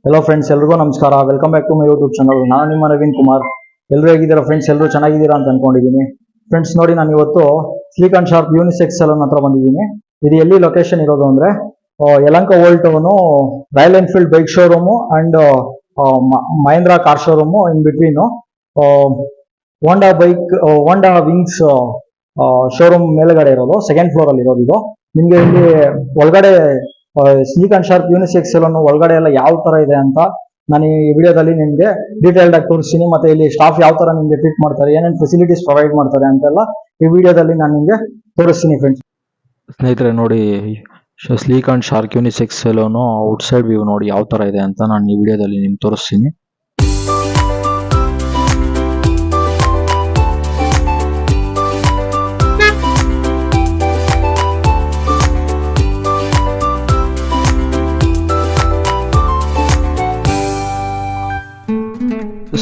Hello friends, ಎಲ್ರಿಗೂ ನಮಸ್ಕಾರ. Welcome back to my YouTube channel. ನಾನು ನಿಮ್ಮ ನವೀನ್ ಕುಮಾರ್. ಎಲ್ಲರೂ ಹೇಗಿದ್ದೀರಾ ಫ್ರೆಂಡ್ಸ್? ಎಲ್ಲರೂ ಚೆನ್ನಾಗಿದ್ದೀರಾ ಅಂತ ಅನ್ಕೊಂಡಿದ್ದೀನಿ. ಫ್ರೆಂಡ್ಸ್ ನೋಡಿ, ನಾನು ಇವತ್ತು sleek and sharp unisex salon ಹತ್ರ ಬಂದಿದ್ದೀನಿ. ಇದು ಎಲ್ಲಿ ಲೊಕೇಶನ್ ಇರೋದು ಅಂದ್ರೆ Yelahanka old town, Royal Enfield bike showroom and Mahindra car showroom in between, Honda Wings showroom ಮೇಲ್ಗಡೆ ಇರೋದು, ಸೆಕೆಂಡ್ ಫ್ಲೋರ್ ಅಲ್ಲಿ ಇರೋದು ಇದು. ನಿಮ್ಗೆ ಇಲ್ಲಿ ಒಳಗಡೆ sleek and sharp unisex salon ಒಳಗಡೆ ಎಲ್ಲ ಯಾವ ತರ ಇದೆ ಅಂತ ನಾನು ಈ ವಿಡಿಯೋದಲ್ಲಿ ನಿಮ್ಗೆ ಡೀಟೇಲ್ಡ್ ಆಗಿ ತೋರಿಸ್ತೀನಿ. ಮತ್ತೆ ಇಲ್ಲಿ ಸ್ಟಾಫ್ ಯಾವ ತರ ನಿಮ್ಗೆ ಟ್ರೀಟ್ ಮಾಡ್ತಾರೆ, ಏನೇನು ಫೆಸಿಲಿಟೀಸ್ ಪ್ರೊವೈಡ್ ಮಾಡ್ತಾರೆ ಅಂತೆಲ್ಲ ಈ ವಿಡಿಯೋದಲ್ಲಿ ನಾನು ನಿಮ್ಗೆ ತೋರಿಸ್ತೀನಿ ಫ್ರೆಂಡ್ಸ್. ಸ್ನೇಹಿತರೆ ನೋಡಿ, sleek and sharp unisex saloon out side view ನೋಡಿ ಯಾವ ತರ ಇದೆ ಅಂತ ನಾನು ಈ ವಿಡಿಯೋದಲ್ಲಿ ನಿಮ್ಗೆ ತೋರಿಸ್ತೀನಿ.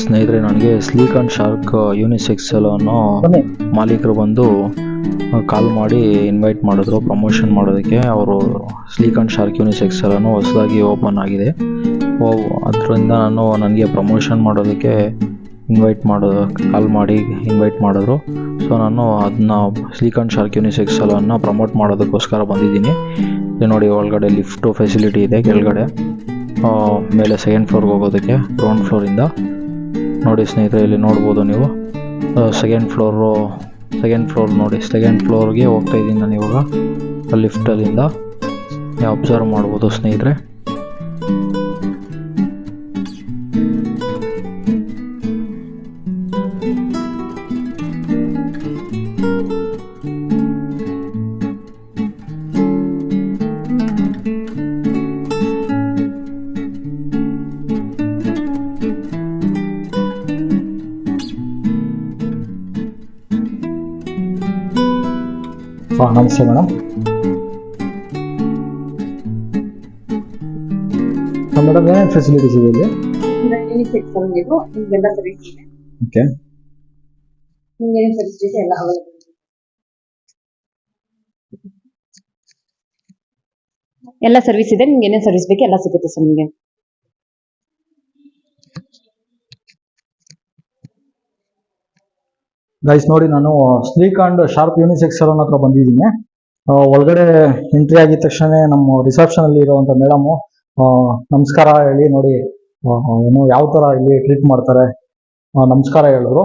ಸ್ನೇಹಿತರೆ, ನನಗೆ sleek and sharp unisex saloon ಮಾಲೀಕರು ಬಂದು ಕಾಲ್ ಮಾಡಿ ಇನ್ವೈಟ್ ಮಾಡಿದ್ರು ಪ್ರಮೋಷನ್ ಮಾಡೋದಕ್ಕೆ. ಅವರು sleek and sharp unisex saloon ಹೊಸದಾಗಿ ಓಪನ್ ಆಗಿದೆ, ಅದರಿಂದ ನನಗೆ ಪ್ರಮೋಷನ್ ಮಾಡೋದಕ್ಕೆ ಕಾಲ್ ಮಾಡಿ ಇನ್ವೈಟ್ ಮಾಡಿದ್ರು. ಸೊ ನಾನು ಅದನ್ನ ಸ್ಲೀಕ್ ಅಂಡ್ ಶಾರ್ಪ್ ಯೂನಿಸೆಕ್ಸ್ ಸಲೂನ್ನ ಪ್ರಮೋಟ್ ಮಾಡೋದಕ್ಕೋಸ್ಕರ ಬಂದಿದ್ದೀನಿ. ನೋಡಿ, ಒಳಗಡೆ ಲಿಫ್ಟು ಫೆಸಿಲಿಟಿ ಇದೆ, ಕೆಳಗಡೆ ಮೇಲೆ ಸೆಕೆಂಡ್ ಫ್ಲೋರ್ಗೆ ಹೋಗೋದಕ್ಕೆ ಗ್ರೌಂಡ್ ಫ್ಲೋರಿಂದ. ನೋಡಿ ಸ್ನೇಹಿತರೆ, ಇಲ್ಲಿ ನೋಡ್ಬೋದು ನೀವು ಸೆಕೆಂಡ್ ಫ್ಲೋರ್ ನೋಡಿ, ಸೆಕೆಂಡ್ ಫ್ಲೋರ್ಗೆ ಹೋಗ್ತಾ ಇದ್ದೀನಿ ನಾನು ಇವಾಗ. ಲಿಫ್ಟಲ್ಲಿಂದ ಅಬ್ಸರ್ವ್ ಮಾಡ್ಬೋದು ಸ್ನೇಹಿತರೆ. ನಮಸ್ತೆ ಮೇಡಮ್. ಮೇಡಮ್, ಏನೇನು ಫೆಸಿಲಿಟೀಸ್ ಇದೆ ಇಲ್ಲಿ? ಯೂನಿಸೆಕ್ಸ್ ಬಂದಿದ್ದು ನಿಮಗೆಲ್ಲ ಸರ್ವಿಸ್ ಇದೆ. ಓಕೆ, ನಿಮ್ಗೆ ಏನೇನು ಸರ್ವಿಸ್ ಇದೆ ಎಲ್ಲ ಅವೈಲೇಬಲ್ ಇದೆ. ಎಲ್ಲ ಸರ್ವಿಸ್ ಇದೆ, ನಿಮ್ಗೆ ಏನೇನು ಸರ್ವಿಸ್ ಬೇಕು ಎಲ್ಲ ಸಿಗುತ್ತೆ ಸರ್ ನಿಮಗೆ. ಗೈಸ್ ನೋಡಿ, ನಾನು sleek and sharp unisex salon ಹತ್ರ ಬಂದಿದ್ದೀನಿ. ಒಳಗಡೆ ಎಂಟ್ರಿ ಆಗಿದ ತಕ್ಷಣ ನಮ್ಮ ರಿಸೆಪ್ಷನ್ ಅಲ್ಲಿ ಇರುವಂತ ಮೇಡಮು ನಮಸ್ಕಾರ ಹೇಳಿ ನೋಡಿ, ಏನು ಯಾವ ತರ ಇಲ್ಲಿ ಟ್ರೀಟ್ ಮಾಡ್ತಾರೆ ನಮಸ್ಕಾರ ಹೇಳಿದ್ರು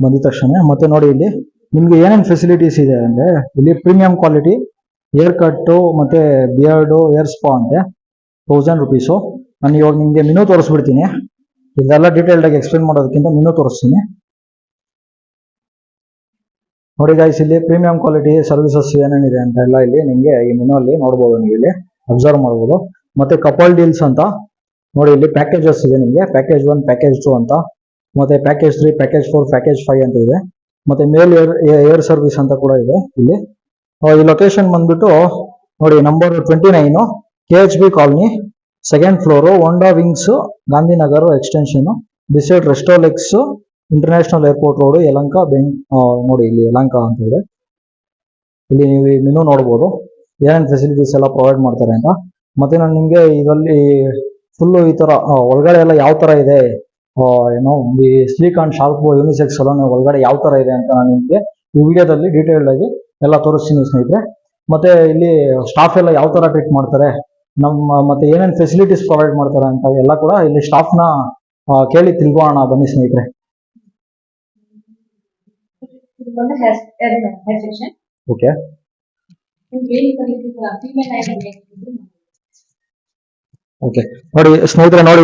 ಬಂದಿದ ತಕ್ಷಣ. ಮತ್ತೆ ನೋಡಿ, ಇಲ್ಲಿ ನಿಮ್ಗೆ ಏನೇನು ಫೆಸಿಲಿಟೀಸ್ ಇದೆ ಅಂದ್ರೆ, ಇಲ್ಲಿ ಪ್ರೀಮಿಯಂ ಕ್ವಾಲಿಟಿ ಹೇರ್ ಕಟ್ಟು ಮತ್ತೆ ಬಿಯರ್ಡು ಹೇರ್ ಸ್ಪಾ ಅಂತೆ 1000 rupees. ನಾನು ಇವಾಗ ನಿಮ್ಗೆ ಮೆನು ತೋರಿಸ್ಬಿಡ್ತೀನಿ. ಇದೆಲ್ಲ ಡೀಟೇಲ್ಡ್ ಆಗಿ ಎಕ್ಸ್ಪ್ಲೇನ್ ಮಾಡೋದಕ್ಕಿಂತ ಮೆನು ತೋರಿಸ್ತೀನಿ. ನೋಡಿ ಗೈಸ್, ಇಲ್ಲಿ ಪ್ರೀಮಿಯಂ ಕ್ವಾಲಿಟಿ ಸರ್ವಿಸಸ್ ಏನೇನಿದೆ ಅಂತ ಎಲ್ಲ ಇಲ್ಲಿ ನಿಮಗೆ ಈ ಮೆನು ಅಲ್ಲಿ ನೋಡ್ಬೋದು, ನೀವು ಇಲ್ಲಿ ಅಬ್ಸರ್ವ್ ಮಾಡ್ಬೋದು. ಮತ್ತೆ ಕಪಲ್ ಡೀಲ್ಸ್ ಅಂತ ನೋಡಿ, ಇಲ್ಲಿ ಪ್ಯಾಕೇಜಸ್ ಇದೆ ನಿಮಗೆ, ಪ್ಯಾಕೇಜ್ 1, ಪ್ಯಾಕೇಜ್ 2 ಅಂತ, ಮತ್ತೆ ಪ್ಯಾಕೇಜ್ 3, ಪ್ಯಾಕೇಜ್ 4, ಪ್ಯಾಕೇಜ್ 5 ಅಂತ ಇದೆ. ಮತ್ತೆ ಮೇಲ್ ಏರ್ ಸರ್ವಿಸ್ ಅಂತ ಕೂಡ ಇದೆ ಇಲ್ಲಿ. ಈ ಲೊಕೇಶನ್ ಬಂದ್ಬಿಟ್ಟು ನೋಡಿ, number 29 KHB colony, second floor, Honda Wings, Gandhinagar extension, beside Restolex international airport road, Yelahanka. ನೋಡಿ, ಇಲ್ಲಿ ಯಲಹಂಕ ಅಂತ ಇದೆ. ಇಲ್ಲಿ ನೀವು ಈ ಮೆನು ನೋಡ್ಬೋದು, ಏನೇನು ಫೆಸಿಲಿಟೀಸ್ ಎಲ್ಲ ಪ್ರೊವೈಡ್ ಮಾಡ್ತಾರೆ ಅಂತ. ಮತ್ತೆ ನಾನು ನಿಮಗೆ ಇದರಲ್ಲಿ ಫುಲ್ಲು ಈ ತರ ಒಳಗಡೆ ಎಲ್ಲ ಯಾವ ತರ ಇದೆ, ಏನೋ ಈ sleek and sharp unisex salon ಒಳಗಡೆ ಯಾವ ತರ ಇದೆ ಅಂತ ನಾನು ನಿಮಗೆ ಈ ವಿಡಿಯೋದಲ್ಲಿ ಡೀಟೇಲ್ಡ್ ಆಗಿ ಎಲ್ಲ ತೋರಿಸ್ತೀನಿ ಸ್ನೇಹಿತರೆ. ಮತ್ತೆ ಇಲ್ಲಿ ಸ್ಟಾಫ್ ಎಲ್ಲ ಯಾವ ತರ ಟ್ರೀಟ್ ಮಾಡ್ತಾರೆ, ಮತ್ತೆ ಏನೇನು ಫೆಸಿಲಿಟೀಸ್ ಪ್ರೊವೈಡ್ ಮಾಡ್ತಾರೆ ಅಂತ ಎಲ್ಲ ಕೂಡ ಇಲ್ಲಿ ಸ್ಟಾಫ್ನ ಕೇಳಿ ತಿಳ್ಕೊಳ್ಳೋಣ ಬನ್ನಿ ಸ್ನೇಹಿತರೆ. Okay, okay. ನೋಡಿ ಸ್ನೇಹಿತರೆ, ನೋಡಿ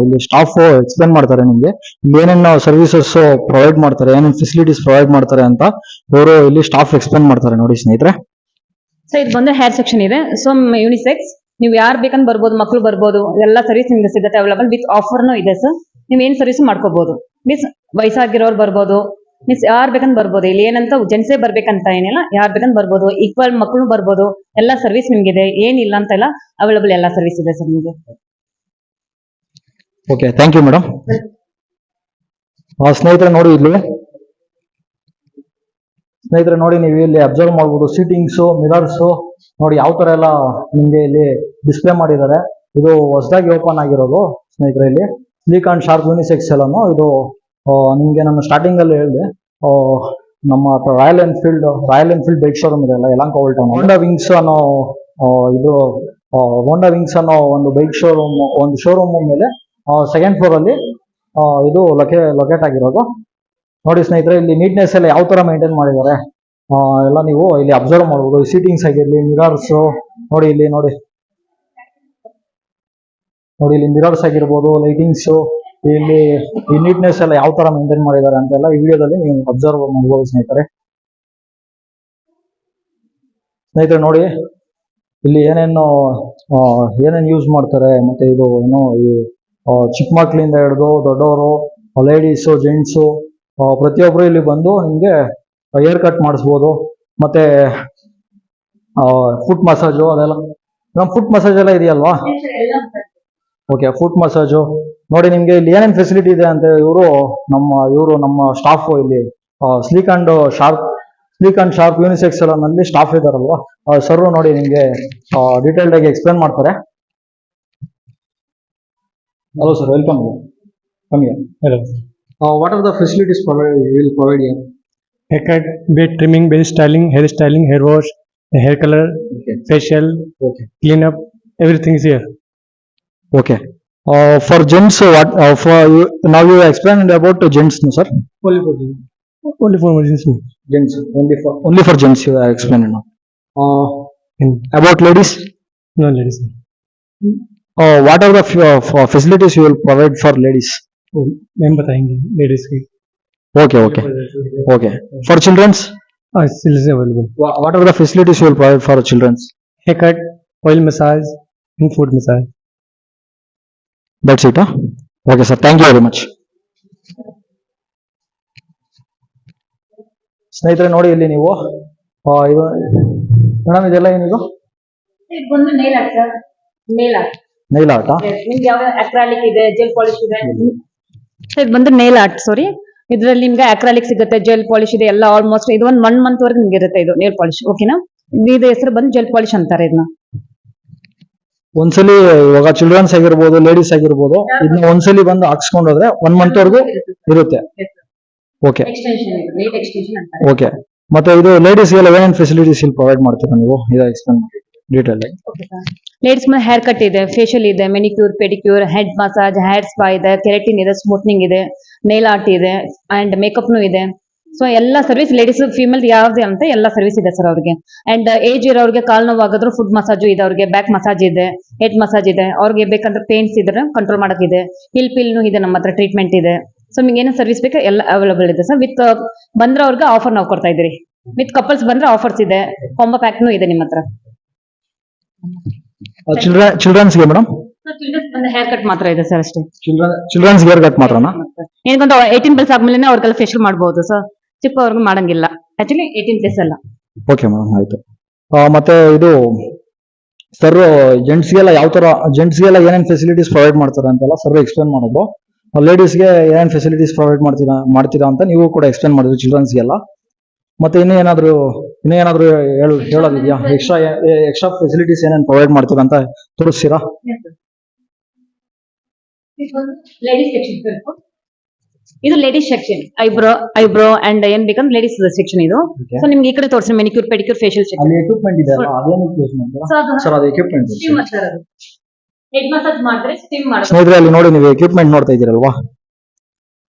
ಇಲ್ಲಿ ಸ್ಟಾಫ್ ಎಕ್ಸ್ಪ್ಲೇನ್ ಮಾಡ್ತಾರೆ ನಿಮ್ಗೆ ಏನೇನು ಸರ್ವಿಸಸ್ ಪ್ರೊವೈಡ್ ಮಾಡ್ತಾರೆ, ಏನೇನು ಫೆಸಿಲಿಟೀಸ್ ಪ್ರೊವೈಡ್ ಮಾಡ್ತಾರೆ ಅಂತ ಇವರು ಇಲ್ಲಿ ಸ್ಟಾಫ್ ಎಕ್ಸ್ಪ್ಲೇನ್ ಮಾಡ್ತಾರೆ. ನೋಡಿ ಸ್ನೇಹಿತರೆ, ಸೊ ಇದು ಬಂದು ಹೇರ್ ಸೆಕ್ಷನ್ ಇದೆ. ಸೊ ಯೂನಿಸೆಕ್ಸ್ ನೀವು ಯಾರು ಬೇಕಂತ ಬರ್ಬೋದು, ಮಕ್ಕಳು ಬರ್ಬೋದು, ಎಲ್ಲ ಸರ್ವಿಸ್ ನಿಮ್ಗೆ ಸಿಗುತ್ತೆ ಅವೈಲೇಬಲ್. ವಿತ್ ಆಫರ್ನು ಇದೆ ಸರ್, ನೀವು ಏನ್ ಸರ್ವಿಸ್ ಮಾಡ್ಕೋಬಹುದು. ಮೀನ್ಸ್ ವಯಸ್ಸಾಗಿರೋರು ಬರ್ಬೋದು, ಮೀನ್ಸ್ ಯಾರು ಬೇಕಂತ ಬರ್ಬೋದು. ಇಲ್ಲಿ ಏನಂತ ಜೆಂಟ್ಸೇ ಬರ್ಬೇಕಂತ ಏನಿಲ್ಲ, ಯಾರು ಬೇಕಂತ ಬರ್ಬೋದು, ಈಕ್ವಲ್ ಮಕ್ಕಳು ಬರ್ಬೋದು. ಎಲ್ಲ ಸರ್ವಿಸ್ ನಿಮ್ಗಿದೆ, ಏನಿಲ್ಲ ಅಂತ ಇಲ್ಲ, ಅವೈಲೇಬಲ್ ಎಲ್ಲ ಸರ್ವಿಸ್ ಇದೆ ಸರ್ ನಿಮಗೆ. Okay, thank you madam. ಸ್ನೇಹಿತರೆ ನೋಡಿ, ನೀವು ಇಲ್ಲಿ ಅಬ್ಸರ್ವ್ ಮಾಡ್ಬೋದು, ಸೀಟಿಂಗ್ಸು, ಮಿರರ್ಸು ನೋಡಿ ಯಾವ ತರ ಎಲ್ಲ ನಿಮ್ಗೆ ಇಲ್ಲಿ ಡಿಸ್ಪ್ಲೇ ಮಾಡಿದ್ದಾರೆ. ಇದು ಹೊಸದಾಗಿ ಓಪನ್ ಆಗಿರೋದು ಸ್ನೇಹಿತರೆ. ಇಲ್ಲಿ sleek and sharp unisex saloon. ಇದು ನಿಮಗೆ ನಾನು ಸ್ಟಾರ್ಟಿಂಗ್ ಅಲ್ಲಿ ಹೇಳಿದೆ, ನಮ್ಮ ರಾಯಲ್ ಎನ್ಫೀಲ್ಡ್ ಬೈಕ್ ಶೋರೂಮ್ ಇದೆ ಅಲ್ಲ, ಯಲಹಂಕ ಓಲ್ಡ್ ಟೌನ್. ಹೋಂಡಾ ವಿಂಗ್ಸ್ ಅನ್ನೋ ಇದು ಹೋಂಡಾ ವಿಂಗ್ಸ್ ಅನ್ನೋ ಒಂದು ಬೈಕ್ ಶೋರೂಮ್, ಒಂದು ಶೋರೂಮ್ ಮೇಲೆ ಸೆಕೆಂಡ್ ಫ್ಲೋರ್ ಅಲ್ಲಿ ಇದು ಲೊಕೇಟ್ ಆಗಿರೋದು. ನೋಡಿ ಸ್ನೇಹಿತರೆ, ಇಲ್ಲಿ ನೀಟ್ನೆಸ್ ಎಲ್ಲ ಯಾವ ತರ ಮೇಂಟೈನ್ ಮಾಡಿದ್ದಾರೆ ಎಲ್ಲ ನೀವು ಇಲ್ಲಿ ಅಬ್ಸರ್ವ್ ಮಾಡ್ಬೋದು. ಸೀಟಿಂಗ್ಸ್ ಆಗಿರ್ಲಿ, ಮಿರರ್ಸ್ ನೋಡಿ ಇಲ್ಲಿ ನೋಡಿ ಇಲ್ಲಿ ಮಿರರ್ಸ್ ಆಗಿರ್ಬೋದು, ಲೈಟಿಂಗ್ಸ್, ಇಲ್ಲಿ ಈ ನೀಟ್ನೆಸ್ ಎಲ್ಲ ಯಾವ ತರ ಮೇಂಟೈನ್ ಮಾಡಿದ್ದಾರೆ ಅಂತೆಲ್ಲ ಈ ವಿಡಿಯೋದಲ್ಲಿ ನೀವು ಅಬ್ಸರ್ವ್ ಮಾಡ್ಬೋದು ಸ್ನೇಹಿತರೆ. ನೋಡಿ ಇಲ್ಲಿ ಏನೇನು ಯೂಸ್ ಮಾಡ್ತಾರೆ, ಮತ್ತೆ ಇದು ಏನು ಈ ಚಿಕ್ಕ ಮಕ್ಕಳಿಂದ ಹಿಡಿದು ದೊಡ್ಡವರು, ಲೇಡೀಸು, ಜೆಂಟ್ಸು ಪ್ರತಿಯೊಬ್ಬರು ಇಲ್ಲಿ ಬಂದು ನಿಮಗೆ ಹೇರ್ ಕಟ್ ಮಾಡಿಸ್ಬೋದು. ಮತ್ತೆ ಫುಟ್ ಮಸಾಜು ಅದೆಲ್ಲ, ಫುಟ್ ಮಸಾಜ್ ಎಲ್ಲ ಇದೆಯಲ್ವಾ? ಓಕೆ, ಫುಟ್ ಮಸಾಜು ನೋಡಿ ನಿಮ್ಗೆ ಇಲ್ಲಿ ಏನೇನು ಫೆಸಿಲಿಟಿ ಇದೆ ಅಂತ ಇವರು ನಮ್ಮ ಸ್ಟಾಫ್ ಇಲ್ಲಿ ಸ್ಲೀಕ್ ಅಂಡ್ ಶಾರ್ಪ್ ಯೂನಿಸೆಕ್ಸ್ ನಲ್ಲಿ ಸ್ಟಾಫ್ ಇದಾರಲ್ವಾ, ಸರ್ ನೋಡಿ ನಿಮ್ಗೆ ಡೀಟೇಲ್ಡ್ ಆಗಿ ಎಕ್ಸ್ಪ್ಲೇನ್ ಮಾಡ್ತಾರೆ. Hello sir, welcome. Come here. Hello. What are the facilities will provide here? Haircut, beard trimming, base styling, hair styling, hair wash, hair color, Okay. facial, Okay. cleanup, everything is here. Okay. For gents, now you explained about gents, no sir? Only for gents. Only for emergency. Gents, only for gents you are explaining now. And About ladies, no ladies. what are the facilities you will provide for ladies? Ma'am बताएंगे ladies की. Okay. Okay. For children's, Still is available. what are the facilities you will provide for children's? Haircut, oil massage, and foot massage. That's it, huh? Okay, sir. Thank you very much. ಸ್ನೇಹಿತರೆ ನೋಡಿ ಇಲ್ಲಿ ನೀವು ಇದು madam ಇದೆಲ್ಲ ಏನಿದು? ಇದು ಬಂದು nail art sir. Nail art Nile art. ನಿಮ್ಗೆ ಯಾವ ಅಕ್ರಾಲಿಕ್ ಇದೆ, ಜೆಲ್ ಪಾಲಿಶ್ ಇದೆ. ಇದು ಬಂದು ನೇಲ್ ಆರ್ಟ್, ಸಾರಿ. ಇದ್ರಲ್ಲಿ ನಿಮ್ಗೆ ಅಕ್ರಾಲಿಕ್ ಸಿಗುತ್ತೆ, ಜೆಲ್ ಪಾಲಿಶ್ ಇದೆ, ಎಲ್ಲ ಆಲ್ಮೋಸ್ಟ್ ಇದು ಒಂದು 1 month ವರೆಗೆ ನಿಮ್ಗೆ ಇರುತ್ತೆ ಇದು ನೇಲ್ ಪಾಲಿಶ್. ಓಕೆನಾ? ಇದು ಹೆಸರು ಬಂದು ಜೆಲ್ ಪಾಲಿಶ್ ಅಂತಾರೆ ಇದನ್ನ. ಒಂದ್ಸಲಿ ಇವಾಗ ಚಿಲ್ಡ್ರನ್ಸ್ ಆಗಿರ್ಬೋದು, ಲೇಡೀಸ್ ಆಗಿರ್ಬೋದು, ಇದನ್ನ ಒಂದ್ಸಲಿ ಬಂದು ಹಾಕ್ಸ್ಕೊಂಡು ಹೋದ್ರೆ 1 month ವರೆಗೂ ಇರುತ್ತೆ. ಓಕೆ. ಎಕ್ಸ್ಟೆನ್ಷನ್ ಇದು, ನೇಲ್ ಎಕ್ಸ್ಟೆನ್ಷನ್ ಅಂತಾರೆ. ಓಕೆ. ಮತ್ತೆ ಇದು ಲೇಡೀಸ್ ಎಲ್ಲ ಏನೇನು ಫೆಸಿಲಿಟೀಸ್ ಇಲ್ಲಿ ಪ್ರೊವೈಡ್ ಮಾಡ್ತೀರಾ ನೀವು? ಇದು ಎಕ್ಸ್ಪ್ಲೇನ್ ಮಾಡಿ ಡೀಟೇಲ್ ಆಗಿ. ಲೇಡೀಸ್ ಮೇಲೆ ಹೇರ್ ಕಟ್ ಇದೆ, ಫೇಶಿಯಲ್ ಇದೆ, manicure, pedicure, head massage, hair spa ಇದೆ, ಕೆರಾಟಿನ್ ಇದೆ, ಸ್ಮೂತ್ನಿಂಗ್ ಇದೆ, ನೇಲ್ ಆರ್ಟ್ ಇದೆ, ಅಂಡ್ ಮೇಕಪ್ನು ಇದೆ. ಸೊ ಎಲ್ಲ ಸರ್ವಿಸ್ ಲೇಡೀಸ್ ಫೀಮೇಲ್ ಯಾವ್ದು ಅಂತ ಎಲ್ಲ ಸರ್ವಿಸ್ ಇದೆ ಸರ್ ಅವ್ರಿಗೆ. ಅಂಡ್ ಏಜ್ ಇರೋರಿಗೆ ಕಾಲ್ ನೋವಾಗಾದ್ರೂ ಫುಡ್ ಮಸಾಜು ಇದೆ, ಅವ್ರಿಗೆ ಬ್ಯಾಕ್ ಮಸಾಜ್ ಇದೆ, ಹೆಡ್ ಮಸಾಜ್ ಇದೆ, ಅವ್ರಿಗೆ ಬೇಕಂದ್ರೆ ಪೇನ್ಸ್ ಇದ್ರೆ ಕಂಟ್ರೋಲ್ ಮಾಡಕ್ಕಿದೆ, ಪಿಲ್ನು ಇದೆ, ನಮ್ಮ ಹತ್ರ ಟ್ರೀಟ್ಮೆಂಟ್ ಇದೆ. ಸೊ ನಿಮ್ಗೆ ಏನೋ ಸರ್ವಿಸ್ ಬೇಕು ಎಲ್ಲ ಅವೈಲೇಬಲ್ ಇದೆ ಸರ್. ವಿತ್ ಬಂದ್ರೆ ಅವ್ರಿಗೆ ಆಫರ್ ನಾವು ಕೊಡ್ತಾ ಇದ್ದೀರಿ. ವಿತ್ ಕಪಲ್ಸ್ ಬಂದ್ರೆ ಆಫರ್ಸ್ ಇದೆ, ಕಾಂಬೋ ಪ್ಯಾಕ್ನು ಇದೆ ನಿಮ್ಮ ಹತ್ರ. ಚಿಲ್ಡ್ರನ್ಸ್ಗೆ ಮೇಡಮ್? ಚಿಲ್ಡ್ರನ್ಸ್ ಬಂದ್ರೆ ಹೇರ್ ಕಟ್ ಮಾತ್ರ ಇದೆ ಸರ್ ಅಷ್ಟೇ. ಚಿಲ್ಡ್ರನ್ಸ್ ಹೇರ್ ಕಟ್ ಮಾತ್ರನಾ? ಏನಕ್ಕಂತ 18+ ಆದ್ಮೇಲೆ ಅವ್ರಿಗೆಲ್ಲ ಫೇಶಿಯಲ್ ಮಾಡಬಹುದು ಸರ್, ಚಿಕ್ಕವ್ರಿಗೆ ಮಾಡಂಗಿಲ್ಲ. ಆಕ್ಚುಲಿ 18+ ಅಲ್ಲ. ಓಕೆ ಮೇಡಮ್, ಆಯ್ತು. ಮತ್ತೆ ಇದು ಸರ್ ಜೆಂಟ್ಸ್ಗೆಲ್ಲ ಯಾವ ತರ, ಜೆಂಟ್ಸ್ಗೆಲ್ಲ ಏನೇನು ಫೆಸಿಲಿಟೀಸ್ ಪ್ರೊವೈಡ್ ಮಾಡ್ತಾರೆ ಅಂತೆಲ್ಲ ಸರ್ ಎಕ್ಸ್ಪ್ಲೇನ್ ಮಾಡೋದು. ಲೇಡೀಸ್ಗೆ ಏನೇನು ಫೆಸಿಲಿಟೀಸ್ ಪ್ರೊವೈಡ್ ಮಾಡ್ತೀರಾ ಅಂತ ನೀವು ಕೂಡ ಎಕ್ಸ್ಪ್ಲೇನ್ ಮಾಡಿದ್ರಿ ಚಿಲ್ಡ್ರನ್ಸ್ಗೆಲ್ಲ. ಮತ್ತೆ ಇನ್ನೇನಾದ್ರೂ ಹೇಳೋದಿದೆಯಾ? ಎಕ್ಸ್ಟ್ರಾ ಫೆಸಿಲಿಟೀಸ್ ಏನೇನು ಪ್ರೊವೈಡ್ ಮಾಡ್ತೀರಾ ಅಂತ ತೋರಿಸ್ತೀರಾ? ಲೇಡೀಸ್ ಸೆಕ್ಷನ್, ಇದು ಲೇಡೀಸ್ ಸೆಕ್ಷನ್. ಐಬ್ರೋ ಅಂಡ್ ಏನ್ ಬೇಕಂದ್ರೆ ಲೇಡೀಸ್ ಸೆಕ್ಷನ್ ಇದು. ಸೊ ನಿಮ್ಗೆ ಈ ಕಡೆ ತೋರಿಸಿ ಮೆನಿಕ್ಯೂರ್, ಪೆಡಿಕ್ಯೂರ್, ಫೇಶಿಯಲ್ ಸೆಕ್ಷನ್. ಅಲ್ಲಿ ಎಕ್ವಿಪ್ಮೆಂಟ್ ಇದೆ ಅಲ್ಲ, ಅದೇನು ಯೂಸ್ ಮಾಡ್ತೀರಾ ಸರ್? ಅದು ಎಕ್ವಿಪ್ಮೆಂಟ್ ಹೆಡ್ ಮಸಾಜ್ ಮಾಡಿದ್ರೆ ಸ್ಟೀಮ್ ಮಾಡ್ತಾರೆ. ಸ್ನೇಹಿತರೆ ಅಲ್ಲಿ ನೋಡಿ, ನೀವು ಎಕ್ವಿಪ್ಮೆಂಟ್ ನೋಡ್ತಾ ಇದ್ದೀರಲ್ವಾ,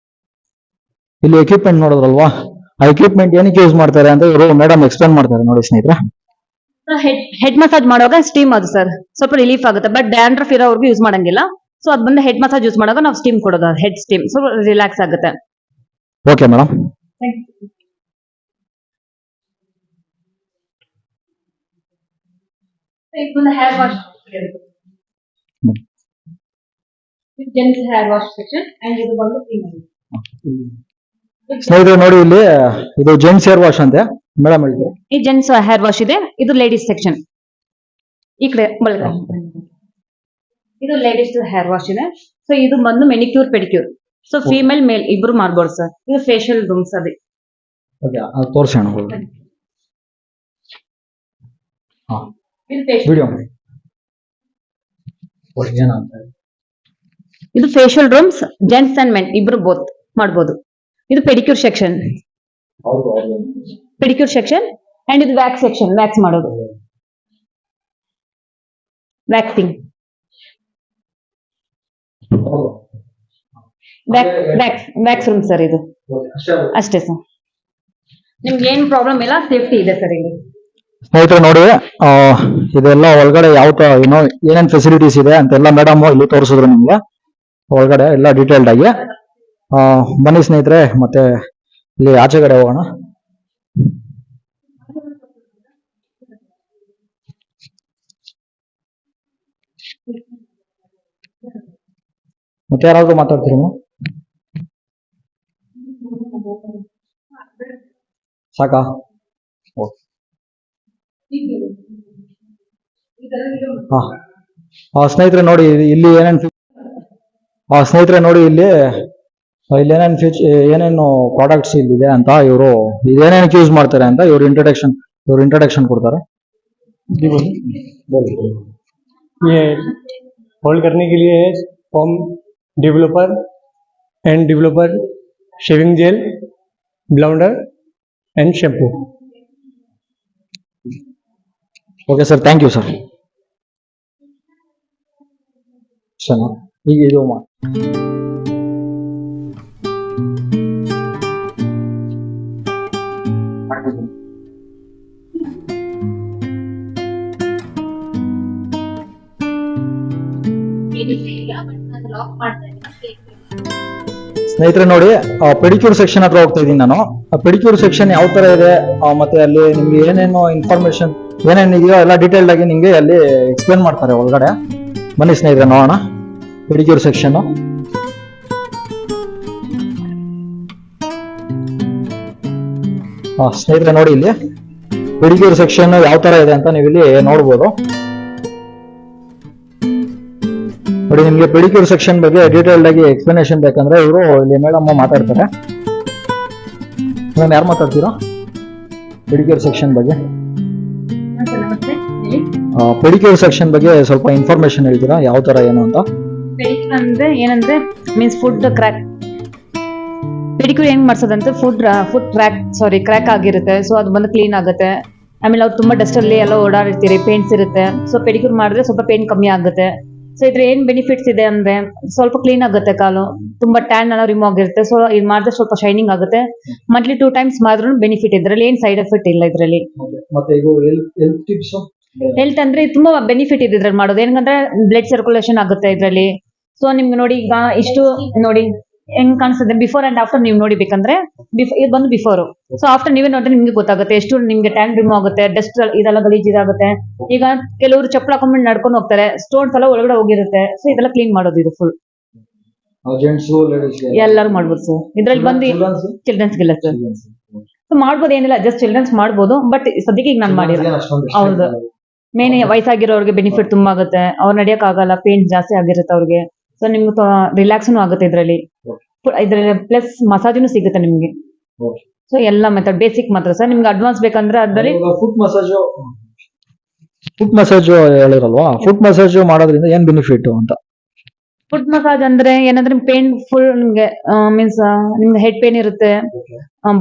ಇಲ್ಲಿ ಎಕ್ವಿಪ್ಮೆಂಟ್ ನೋಡಿದ್ರಲ್ವಾ, ಆ ಎಕ್ವಿಪ್ಮೆಂಟ್ ಏನಕ್ಕೆ ಯೂಸ್ ಮಾಡ್ತಾರೆ ಅಂತ ಇವರು ಮೇಡಮ್ ಎಕ್ಸ್ಪ್ಲೇನ್ ಮಾಡ್ತಾರೆ ನೋಡಿ ಸ್ನೇಹಿತರೆ. ಹೆಡ್ ಮಸಾಜ್ ಮಾಡುವಾಗ ಸ್ಟೀಮ್ ಅದು ಸರ್ ಸ್ವಲ್ಪ ರಿಲೀಫ್ ಆಗುತ್ತೆ, ಬಟ್ ಡ್ಯಾಂಡ್ರಫ್ ಇರೋರ್ಗೂ ಯೂಸ್ ಮಾಡಂಗಿಲ್ಲ. ಸೊ ಅದ್ ಬಂದು ಹೆಡ್ ಮಸಾಜ್ ಯೂಸ್ ಮಾಡುವಾಗ ನಾವು ಸ್ಟೀಮ್ ಕೊಡೋದು, ಹೆಡ್ ಸ್ಟೀಮ್, ಸೊ ರಿಲ್ಯಾಕ್ಸ್ ಆಗುತ್ತೆ. Okay madam. Hair wash, gents hair wash section and ಇದು ಬಂದು ಫೀಮೇಲ್. ಸ್ನೇಹಿತರೆ ನೋಡಿ, ಇಲ್ಲಿ ಇದು ಜೆಂಟ್ಸ್ ಹೇರ್ ವಾಶ್ ಅಂತೆ ಮೇಡಮ್ ಹೇಳಿದ್ರು. ಈ ಜೆಂಟ್ಸ್ ಹೇರ್ ವಾಶ್ ಇದೆ, ಇದು ಲೇಡೀಸ್ ಸೆಕ್ಷನ್. ಈ ಕಡೆ ಇದು ಲೇಡೀಸ್ ಹೇರ್ ವಾಶ್ ಇದೆ. ಸೊ ಇದು ಬಂದು ಮೆನಿಕ್ಯೂರ್, ಪೆಡಿಕ್ಯೂರ್. ಸೊ ಫೀಮೇಲ್ ಮೇಲ್ ಇಬ್ರು ಮಾಡ್ಬೋದು ಸರ್. ಇದು ಫೇಶಿಯಲ್ ರೂಮ್ಸ್ ಅದೇ. ಓಕೆ, ತೋರಿಸೋಣ. ಇದು facial. ವಿಡಿಯೋ ಏನಂತ ಇದು facial rooms gents and men ಇಬ್ರು ಬೋತ್ ಮಾಡ್ಬೋದು. ಇದು pedicure section, pedicure section and ಇದು ವ್ಯಾಕ್ಸ್ ಸೆಕ್ಷನ್, ವ್ಯಾಕ್ಸ್ ಮಾಡೋದು, ವ್ಯಾಕ್ಸಿಂಗ್, ವ್ಯಾಕ್ಸ್ ರೂಮ್ ಸರ್ ಇದು. ಅಷ್ಟೇ ಸರ್, ನಿಮ್ಗೆ ಏನ್ ಪ್ರಾಬ್ಲಮ್ ಇಲ್ಲ, ಸೇಫ್ಟಿ ಇದೆ ಸರ್ ಇಲ್ಲಿ. ಸ್ನೇಹಿತರೆ ನೋಡಿ, ಇದೆಲ್ಲ ಒಳಗಡೆ ಯಾವ ತರ ಏನೋ ಏನೇನ್ ಫೆಸಿಲಿಟೀಸ್ ಇದೆ ಅಂತೆಲ್ಲ ಮೇಡಮ್ ಇಲ್ಲಿ ತೋರಿಸಿದ್ರು ನಿಮ್ಗೆ ಒಳಗಡೆ ಎಲ್ಲ ಡೀಟೇಲ್ಡ್ ಆಗಿ. ಬನ್ನಿ ಸ್ನೇಹಿತರೆ, ಮತ್ತೆ ಇಲ್ಲಿ ಆಚೆಗಡೆ ಹೋಗೋಣ. ಮತ್ತೆ ಯಾರಾದ್ರೂ ಮಾತಾಡ್ತೀರಿ ಸಾಕಾ? ಸ್ನೇಹಿತರೆ ನೋಡಿ ಇಲ್ಲಿ ಏನೇನು ಪ್ರಾಡಕ್ಟ್ಸ್ ಇಲ್ಲಿದೆ ಅಂತ ಇವರು ಇದೇನೇನಕ್ಕೆ ಯೂಸ್ ಮಾಡ್ತಾರೆ ಅಂತ ಇವ್ರು ಇಂಟ್ರಡಕ್ಷನ್ ಕೊಡ್ತಾರೆ. ये होल्ड करने के लिए foam developer shaving gel blonder and shampoo. Okay sir, thank you sir. ಈಗ ಇದು ಸ್ನೇಹಿತರೆ ನೋಡಿ, ಪೆಡಿಕ್ಯೂರ್ ಸೆಕ್ಷನ್ ಹತ್ರ ಹೋಗ್ತಾ ಇದ್ದೀನಿ ನಾನು. ಪೆಡಿಕ್ಯೂರ್ ಸೆಕ್ಷನ್ ಯಾವ ತರ ಇದೆ, ಮತ್ತೆ ಅಲ್ಲಿ ನಿಮ್ಗೆ ಏನೇನು ಇನ್ಫಾರ್ಮೇಶನ್ ಏನೇನಿದೆಯೋ ಎಲ್ಲ ಡೀಟೇಲ್ಡ್ ಆಗಿ ನಿಮ್ಗೆ ಅಲ್ಲಿ ಎಕ್ಸ್ಪ್ಲೇನ್ ಮಾಡ್ತಾರೆ ಒಳಗಡೆ. ಬನ್ನಿ ಸ್ನೇಹಿತರೆ ನೋಡೋಣ ಪೆಡಿಕ್ಯೂರ್ ಸೆಕ್ಷನ್. ಸ್ನೇಹಿತರೆ ನೋಡಿ, ಇಲ್ಲಿ ಪೆಡಿಕ್ಯೂರ್ ಸೆಕ್ಷನ್ ಯಾವ ತರ ಇದೆ ಅಂತ ನೀವು ಇಲ್ಲಿ ನೋಡ್ಬೋದು. ನೋಡಿ, ನಿಮ್ಗೆ ಪೆಡಿಕ್ಯೂರ್ ಸೆಕ್ಷನ್ ಬಗ್ಗೆ ಡೀಟೇಲ್ಡ್ ಆಗಿ ಎಕ್ಸ್ಪ್ಲನೇಷನ್ ಬೇಕಂದ್ರೆ ಇವರು ಇಲ್ಲಿ ಮೇಡಮ್ ಮಾತಾಡ್ತಾರೆ. ಮೇಡಮ್ ಯಾರು ಮಾತಾಡ್ತೀರಾ ಪೆಡಿಕ್ಯೂರ್ ಸೆಕ್ಷನ್ ಬಗ್ಗೆ? ಪೆಡಿಕ್ಯೂರ್ ಸೆಕ್ಷನ್ ಬಗ್ಗೆ ಸ್ವಲ್ಪ ಇನ್ಫಾರ್ಮೇಶನ್ ಹೇಳ್ತೀರಾ, ಯಾವ ತರ ಏನು ಅಂತ? ಪೆಡಿಕ್ಯೂರ್ ಅಂದ್ರೆ ಏನಂದ್ರೆ ಮೀನ್ಸ್ ಫುಡ್ ಕ್ರ್ಯಾಕ್. ಪೆಡಿಕ್ಯೂರ್ ಹೆಂಗ್ ಮಾಡ್ಸೋದಂತ ಫುಡ್ ಕ್ರ್ಯಾಕ್ ಆಗಿರುತ್ತೆ, ಸೊ ಅದು ಬಂದು ಕ್ಲೀನ್ ಆಗುತ್ತೆ. ಆಮೇಲೆ ಅವ್ರು ತುಂಬಾ ಡಸ್ಟ್ ಅಲ್ಲಿ ಎಲ್ಲ ಓಡಾಡಿರ್ತೀರಿ, ಪೇಂಟ್ಸ್ ಇರುತ್ತೆ, ಸೊ ಪೆಡಿಕ್ಯೂರ್ ಮಾಡಿದ್ರೆ ಸ್ವಲ್ಪ ಪೇನ್ ಕಮ್ಮಿ ಆಗುತ್ತೆ. ಸೊ ಇದ್ರ ಏನ್ ಬೆನಿಫಿಟ್ಸ್ ಇದೆ ಅಂದ್ರೆ ಸ್ವಲ್ಪ ಕ್ಲೀನ್ ಆಗುತ್ತೆ ಕಾಲು, ತುಂಬಾ ಟ್ಯಾನ್ ಎಲ್ಲ ರಿಮೂವ್ ಆಗಿರುತ್ತೆ. ಸೊ ಇದು ಮಾಡಿದ್ರೆ ಸ್ವಲ್ಪ ಶೈನಿಂಗ್ ಆಗುತ್ತೆ. ಮಂತ್ಲಿ 2 times ಮಾಡಿದ್ರು ಬೆನಿಫಿಟ್, ಇದ್ರಲ್ಲಿ ಏನ್ ಸೈಡ್ ಎಫೆಕ್ಟ್ ಇಲ್ಲ ಇದ್ರಲ್ಲಿ. ಹೆಲ್ತ್ ಅಂದ್ರೆ ತುಂಬಾ ಬೆನಿಫಿಟ್ ಇದೆ ಇದ್ರಲ್ಲಿ ಮಾಡೋದು. ಏನಂದ್ರೆ ಬ್ಲಡ್ ಸರ್ಕ್ಯುಲೇಷನ್ ಆಗುತ್ತೆ ಇದ್ರಲ್ಲಿ. ಸೊ ನಿಮ್ಗೆ ನೋಡಿ, ಈಗ ಇಷ್ಟು ನೋಡಿ ಹೆಂಗ್ ಕಾಣಿಸ್ತದೆ ಬಿಫೋರ್ ಅಂಡ್ ಆಫ್ಟರ್. ನೀವು ನೋಡಿ ಬೇಕಂದ್ರೆ ಇದು ಬಂದು ಬಿಫೋರ್, ಸೊ ಆಫ್ಟರ್ ನೀವೇ ನೋಡಿದ್ರೆ ನಿಮ್ಗೆ ಗೊತ್ತಾಗುತ್ತೆ ಎಷ್ಟು ನಿಮ್ಗೆ ಟ್ಯಾನ್ ರಿಮೂವ್ ಆಗುತ್ತೆ, ಡಸ್ಟ್ ಇದೆಲ್ಲ ಗಲೀಜ್ ಇದಾಗುತ್ತೆ. ಈಗ ಕೆಲವರು ಚಪ್ಪಲ್ ಹಾಕೊಂಡ್ಬಿಟ್ಟು ನಡ್ಕೊಂಡು ಹೋಗ್ತಾರೆ, ಸ್ಟೋನ್ಸ್ ಎಲ್ಲ ಒಳಗಡೆ ಹೋಗಿರುತ್ತೆ. ಸೊ ಇದೆಲ್ಲ ಕ್ಲೀನ್ ಮಾಡೋದು ಇದು ಫುಲ್ ಎಲ್ಲರೂ ಮಾಡ್ಬೋದು ಸರ್. ಇದ್ರಲ್ಲಿ ಬಂದು ಚಿಲ್ಡ್ರನ್ಸ್ ಗಿಲ್ಲ ಸರ್. ಸೊ ಮಾಡ್ಬೋದು, ಏನಿಲ್ಲ, ಜಸ್ಟ್ ಚಿಲ್ಡ್ರನ್ಸ್ ಮಾಡ್ಬೋದು. ಬಟ್ ಸದ್ಯಕ್ಕೆ ಈಗ ನಾನು ಮಾಡಿಲ್ಲ. ಹೌದು, ಮೇನ್ ವಯಸ್ಸಾಗಿರೋರಿಗೆ ಬೆನಿಫಿಟ್ ತುಂಬಾ ಆಗುತ್ತೆ. ಅವ್ರು ನಡಿಯಕ್ ಆಗಲ್ಲ, ಪೇಂಟ್ ಜಾಸ್ತಿ ಆಗಿರುತ್ತೆ ಅವ್ರಿಗೆ. ಸೊ ನಿಮ್ಗೆ ರಿಲ್ಯಾಕ್ಸ್ನು ಆಗುತ್ತೆ ಇದ್ರಲ್ಲಿ ಪ್ಲಸ್ ಮಸಾಜ್ನು ಸಿಗುತ್ತೆ ನಿಮ್ಗೆ. ಸೊ ಎಲ್ಲ ಮೆಥಡ್ ಬೇಸಿಕ್ ಮಾತ್ರ ಸರ್. ನಿಮ್ಗೆ ಅಡ್ವಾನ್ಸ್ ಬೇಕಂದ್ರೆ ಅದರಲ್ಲಿ ಫುಟ್ ಮಸಾಜ್ ಹೇಳಿರಲ್ವಾ, ಫುಟ್ ಮಸಾಜ್ ಮಾಡೋದ್ರಿಂದ ಏನ್ ಬೆನಿಫಿಟ್ ಅಂತ? ಫುಟ್ ಮಸಾಜ್ ಅಂದ್ರೆ ಏನಂದ್ರೆ ಪೇನ್ ಫುಲ್ ನಿಮ್ಗೆ ಮೀನ್ಸ್ ನಿಮ್ಗೆ ಹೆಡ್ ಪೇನ್ ಇರುತ್ತೆ,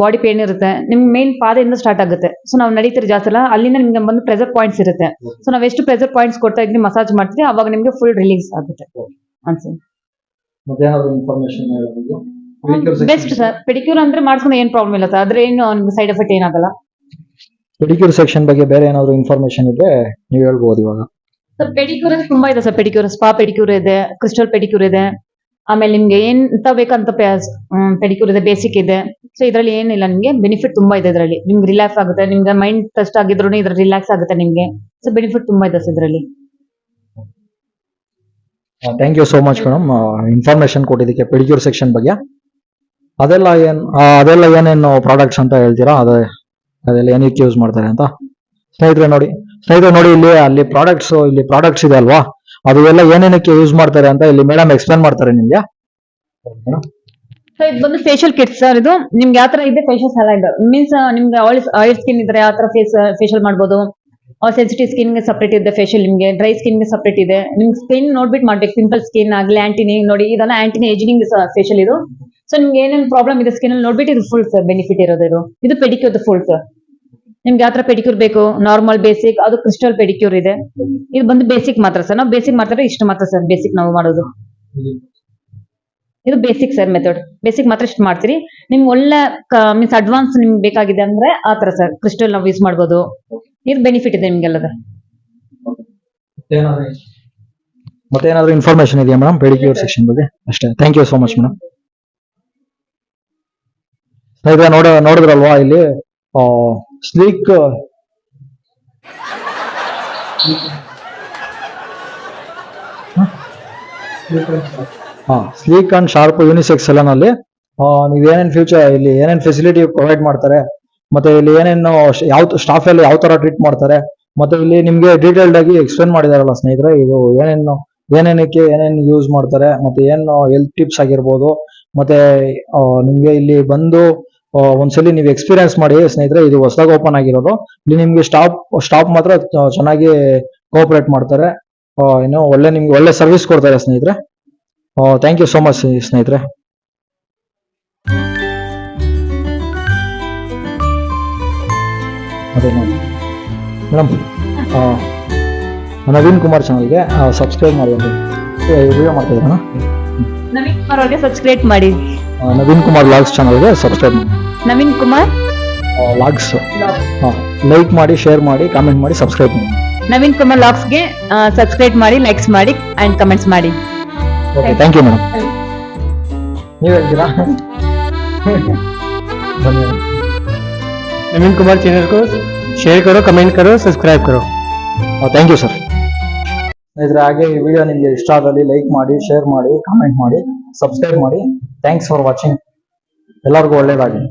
ಬಾಡಿ ಪೇನ್ ಇರುತ್ತೆ, ನಿಮ್ಗೆ ಮೇನ್ ಪಾದದಿಂದ ಸ್ಟಾರ್ಟ್ ಆಗುತ್ತೆ. ಸೊ ನಾವು ನಡೀತೀರಿ ಜಾಸ್ತಿ ಅಲ್ಲ, ಅಲ್ಲಿಂದ ನಿಮ್ಗೆ ಬಂದು ಪ್ರೆಸರ್ ಪಾಯಿಂಟ್ಸ್ ಇರುತ್ತೆ. ಸೊ ನಾವ್ ಎಷ್ಟು ಪ್ರೆಸರ್ ಪಾಯಿಂಟ್ಸ್ ಕೊಡ್ತಾ ಇದ್ವಿ, ಮಸಾಜ್ ಮಾಡ್ತೀವಿ, ಅವಾಗ ನಿಮ್ಗೆ ಫುಲ್ ರಿಲೀಸ್ ಆಗುತ್ತೆ ಅನ್ಸುತ್ತೆ. Best sir. ಪೆಡಿಕ್ಯೂರ್ ಅಂದ್ರೆ ಮಾಡ್ಕೊಂಡು ಏನ್ ಪ್ರಾಬ್ಲಮ್ ಇಲ್ಲ ಸರ್, ಆದ್ರೆ ಏನು ನಿಮ್ಗೆ ಸೈಡ್ ಎಫೆಕ್ಟ್ ಏನಾಗಲ್ಲ. ಪೆಡಿಕ್ಯೂರ್ ಸೆಕ್ಷನ್ ಬಗ್ಗೆ ಬೇರೆ ಏನಾದ್ರು ಇನ್ಫಾರ್ಮೇಶನ್ ಇದ್ರೆ ನೀವು ಹೇಳ್ಬೋದು ಇವಾಗ. ಸರ್ ಪೆಡಿಕ್ಯೂರ್ ತುಂಬಾ ಇದೆ ಸರ್. ಪೆಡಿಕ್ಯೂರ್ ಸ್ಪಾ ಪೆಡಿಕ್ಯೂರ್ ಇದೆ, ಕ್ರಿಸ್ಟಲ್ ಪೆಡಿಕ್ಯೂರ್ ಇದೆ, ಆಮೇಲೆ ನಿಮ್ಗೆ ಎಂತ ಬೇಕಂತ ಪೆಡಿಕ್ಯೂರ್ ಇದೆ, ಬೇಸಿಕ್ ಇದೆ. ಸೊ ಇದ್ರಲ್ಲಿ ಏನಿಲ್ಲ, ನಿಮ್ಗೆ ಬೆನಿಫಿಟ್ ತುಂಬಾ ಇದೆ ಇದ್ರಲ್ಲಿ. ನಿಮ್ಗೆ ರಿಲ್ಯಾಕ್ಸ್ ಆಗುತ್ತೆ, ನಿಮ್ಗೆ ಮೈಂಡ್ ಟೆಸ್ಟ್ ಆಗಿದ್ರು ಇದ್ರ ರಿಲ್ಯಾಕ್ಸ್ ಆಗುತ್ತೆ ನಿಮ್ಗೆ. ಸೊ ಬೆನಿಫಿಟ್ ತುಂಬಾ ಇದೆ ಸರ್ ಇದ್ರಲ್ಲಿ. Thank you so much madam, information ಕೊಟ್ಟಿದ್ದಕ್ಕೆ ಪೆಡಿಕ್ಯೂರ್ ಸೆಕ್ಷನ್ ಬಗ್ಗೆ. ಅದೆಲ್ಲ ಏನೇನು ಪ್ರಾಡಕ್ಟ್ಸ್ ಅಂತ ಹೇಳ್ತೀರಾ, ಅದೆಲ್ಲ ಏನಕ್ಕೆ ಯೂಸ್ ಮಾಡ್ತಾರೆ ಅಂತ? ಸ್ನೇಹಿತರೆ ನೋಡಿ, ಇಲ್ಲಿ ಪ್ರಾಡಕ್ಟ್ಸ್ ಇದೆ ಅಲ್ವಾ, ಅದು ಎಲ್ಲ ಏನೇನಕ್ಕೆ ಯೂಸ್ ಮಾಡ್ತಾರೆ ಅಂತ ಇಲ್ಲಿ ಮೇಡಮ್ ಎಕ್ಸ್ಪ್ಲೇನ್ ಮಾಡ್ತಾರೆ ನಿಮ್ಗೆ. ಸೊ ಇದು ಬಂದು ಫೇಶಿಯಲ್ ಕಿಟ್ಸ್ ಸರ್. ಇದು ನಿಮ್ಗೆ ಯಾವ ತರ ಇದೆ ಫೇಶಿಯಲ್ ಎಲ್ಲ ಇದೆ. ಮೀನ್ಸ್ ನಿಮ್ಗೆ ಆಯಿಲ್ ಸ್ಕಿನ್ ಇದ್ರೆ ಯಾವ ತರ ಫೇಶಿಯಲ್ ಮಾಡ್ಬೋದು. ಸೆನ್ಸಿಟಿವ್ ಸ್ಕಿನ್ಗೆ ಸಪ್ರೇಟ್ ಇದೆ ಫೇಶಿಯಲ್, ನಿಮಗೆ ಡ್ರೈ ಸ್ಕಿನ್ಗೆ ಸಪ್ರೇಟ್ ಇದೆ. ನಿಮ್ ಸ್ಕಿನ್ ನೋಡ್ಬಿಟ್ಟು ಮಾಡ್ಬೇಕು. ಪಿಂಪಲ್ ಸ್ಕಿನ್ ಆಗಲಿ, ಆಂಟಿನಿ ನೋಡಿ ಇದೆಲ್ಲ ಆಂಟಿನಿ ಏಜಿಂಗ್ ಫೇಶಿಯಲ್ ಇದು. ಸೊ ನಿಮ್ಗೆ ಏನೇನು ಪ್ರಾಬ್ಲಮ್ ಇದೆ ಸ್ಕಿನ್ ಅಲ್ಲಿ ನೋಡ್ಬಿಟ್ಟು ಇದು ಫುಲ್ ಸರ್ ಬೆನಿಫಿಟ್ ಇರೋದು. ಇದು ಪೆಡಿಕ್ಯೂರ್ ಫುಲ್ ಸರ್. ನಿಮ್ಗೆ ಯಾವ ತರ ಪೆಡಿಕ್ಯೂರ್ ಬೇಕು, ನಾರ್ಮಲ್, ಬೇಸಿಕ್, ಅದು ಕ್ರಿಸ್ಟಲ್ ಪೆಡಿಕ್ಯೂರ್ ಇದೆ. ಇದು ಬಂದು ಬೇಸಿಕ್ ಮಾತ್ರ ಸರ್. ನಾವು ಬೇಸಿಕ್ ಮಾಡ್ತಾರೆ ಇಷ್ಟು ಮಾತ್ರ ಸರ್ ಬೇಸಿಕ್ ನಾವು ಮಾಡೋದು. ಇದು ಬೇಸಿಕ್ ಸರ್ ಮೆಥಡ್. ಬೇಸಿಕ್ ಮಾತ್ರ ಇಷ್ಟು ಮಾಡ್ತೀರಿ. ನಿಮ್ಗೆ ಒಳ್ಳೆ ಮೀನ್ಸ್ ಅಡ್ವಾನ್ಸ್ ನಿಮ್ಗೆ ಬೇಕಾಗಿದೆ ಅಂದ್ರೆ ಆ ತರ ಸರ್ ಕ್ರಿಸ್ಟಲ್ ನಾವು ಯೂಸ್ ಮಾಡ್ಬೋದು. ಇದು ಬೆನಿಫಿಟ್ ಇದೆ ನಿಮ್ಗೆಲ್ಲದ. ಮತ್ತೆ ಏನಾದ್ರು ಇನ್ಫಾರ್ಮೇಶನ್ ಇದೆಯಾ ಮೇಡಮ್ ಪೆಡಿಕ್ಯೂರ್ ಸೆಕ್ಷನ್ ಬಗ್ಗೆ? ಅಷ್ಟೇ. Thank you so much madam. ನೋಡಿದ್ರಲ್ವಾ ಇಲ್ಲಿ sleek sleek and sharp unisex salon ಅಲ್ಲಿ ನೀವು ಏನೇನ್ ಫ್ಯೂಚರ್ ಇಲ್ಲಿ ಏನೇನ್ ಫೆಸಿಲಿಟಿ ಪ್ರೊವೈಡ್ ಮಾಡ್ತಾರೆ, ಮತ್ತೆ ಇಲ್ಲಿ ಏನೇನು ಯಾವ ಸ್ಟಾಫ್ ಎಲ್ಲ ಯಾವ ತರ ಟ್ರೀಟ್ ಮಾಡ್ತಾರೆ, ಮತ್ತೆ ಇಲ್ಲಿ ನಿಮ್ಗೆ ಡೀಟೇಲ್ಡ್ ಆಗಿ ಎಕ್ಸ್ಪ್ಲೇನ್ ಮಾಡಿದಾರಲ್ಲ ಸ್ನೇಹಿತರೆ, ಇದು ಏನೇನಕ್ಕೆ ಏನೇನು ಯೂಸ್ ಮಾಡ್ತಾರೆ, ಮತ್ತೆ ಏನು ಹೆಲ್ತ್ ಟಿಪ್ಸ್ ಆಗಿರ್ಬೋದು, ಮತ್ತೆ ನಿಮ್ಗೆ ಇಲ್ಲಿ ಬಂದು ಒಂದ್ಸಲಿ ನೀವು ಎಕ್ಸ್ಪೀರಿಯನ್ಸ್ ಮಾಡಿ ಸ್ನೇಹಿತರೆ. ಇದು ಹೊಸದಾಗಿ ಓಪನ್ ಆಗಿರೋದು. ಇಲ್ಲಿ ನಿಮ್ಗೆ ಸ್ಟಾಫ್ ಮಾತ್ರ ಚೆನ್ನಾಗಿ ಕೋಆಪರೇಟ್ ಮಾಡ್ತಾರೆ. ನಿಮ್ಗೆ ಒಳ್ಳೆ ಸರ್ವಿಸ್ ಕೊಡ್ತಾರೆ ಸ್ನೇಹಿತರೆ. ಥ್ಯಾಂಕ್ ಯು ಸೋ ಮಚ್ ಸ್ನೇಹಿತರೆ. ಅದೇ ಮೇಡಮ್ ನವೀನ್ ಕುಮಾರ್ ಚಾನಲ್ಗೆ ಸಬ್ಸ್ಕ್ರೈಬ್ ಮಾಡಿ. ವಿಡಿಯೋ ಮಾಡ್ತಾ ಇದ್ದೀರಾ? ನವೀನ್ ಕುಮಾರ್ ಅವ್ರಿಗೆ ಸಬ್ಸ್ಕ್ರೈಬ್ ಮಾಡಿ. ನವೀನ್ ಕುಮಾರ್ ಲಾಗ್ಸ್ ಚಾನಲ್ಗೆ ಸಬ್ಸ್ಕ್ರೈಬ್ ಮಾಡಿ. ನವೀನ್ ಕುಮಾರ್ ಲಾಗ್ಸ್ ಲೈಕ್ ಮಾಡಿ, ಶೇರ್ ಮಾಡಿ, ಕಾಮೆಂಟ್ ಮಾಡಿ, ಸಬ್ಸ್ಕ್ರೈಬ್ ಮಾಡಿ. ನವೀನ್ ಕುಮಾರ್ ಲಾಗ್ಸ್ಗೆ ಸಬ್ಸ್ಕ್ರೈಬ್ ಮಾಡಿ, ಲೈಕ್ಸ್ ಮಾಡಿ ಅಂಡ್ ಕಮೆಂಟ್ಸ್ ಮಾಡಿ. Okay, thank you madam. ನೀವು ಹೇಳ್ತೀರಾ? ಬನ್ನಿ. नवीन कुमार चैनल को शेयर करो, कमेंट करो, सब्सक्राइब करो. Thank you sir. ಸ್ನೇಹಿತರೆ, ಹಾಗೆ ಈ ವಿಡಿಯೋ ನಿಮಗೆ ಇಷ್ಟ ಆದಲ್ಲಿ ಲೈಕ್ ಮಾಡಿ, ಶೇರ್ ಮಾಡಿ, ಕಾಮೆಂಟ್ ಮಾಡಿ, ಸಬ್ಸ್ಕ್ರೈಬ್ ಮಾಡಿ. Thanks for watching. ಎಲ್ಲರಿಗೂ ಒಳ್ಳೇದಾಗಲಿ.